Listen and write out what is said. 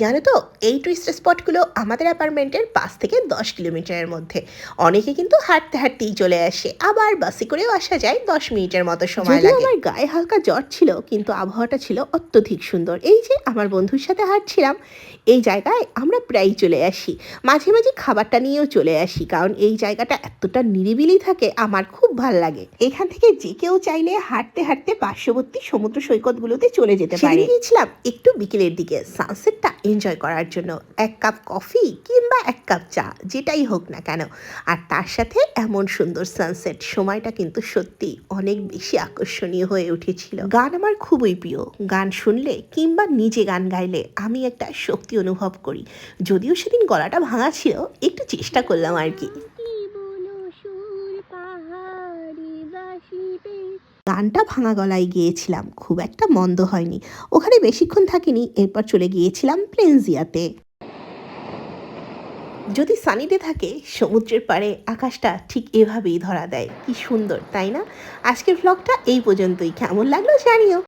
জানো তো, এই টুরিস্ট স্পটগুলো আমাদের অ্যাপার্টমেন্টের 5 থেকে 10 কিলোমিটারের মধ্যে। অনেকে কিন্তু হাঁটতে হাঁটতেই চলে আসে, আবার বাসে করেও আসা যায়, 10 মিনিটের মতো সময় লাগে। আমার গায়ে হালকা জ্বর ছিল, কিন্তু আবহাওয়াটা ছিল অত্যধিক সুন্দর। এই যে আমার বন্ধুর সাথে হাঁটছিলাম, এই জায়গায় আমরা প্রায়ই চলে আসি। মাঝে মাঝে খাবারটা নিয়েও চলে আসি, কারণ এই জায়গাটা এতটা নিরিবিলি থাকে, আমার খুব ভাল লাগে। এখান থেকে যে কেউ চাইলে হাঁটতে হাঁটতে পার্শ্ববর্তী সমুদ্র সৈকতগুলোতে চলে যেতে পারে। গিয়েছিলাম একটু বিকেলের দিকে সানসেটটা এনজয় করার জন্য। 1 কাপ কফি কিংবা 1 কাপ চা, যেটাই হোক না কেন, আর তার সাথে এমন সুন্দর সানসেট, সময়টা কিন্তু সত্যি অনেক বেশি আকর্ষণীয় হয়ে উঠেছিল। গান আমার খুবই প্রিয়। গান শুনলে কিংবা নিজে গান গাইলে আমি একটা শক্তি অনুভব করি। যদিও সেদিন গলাটা ভাঙা ছিল, একটু চেষ্টা করলাম আর কি। গানটা ভাঙা গলায় গিয়েছিলাম, খুব একটা মন্দ হয়নি। ওখানে বেশিক্ষণ থাকিনি, এরপর চলে গিয়েছিলাম প্লেনজিয়াতে। যদি সানি ডে থাকে, সমুদ্রের পাড়ে আকাশটা ঠিক এভাবেই ধরা দেয়। কি সুন্দর, তাই না? আজকের ভ্লগটা এই পর্যন্তই। কেমন লাগলো জানিও।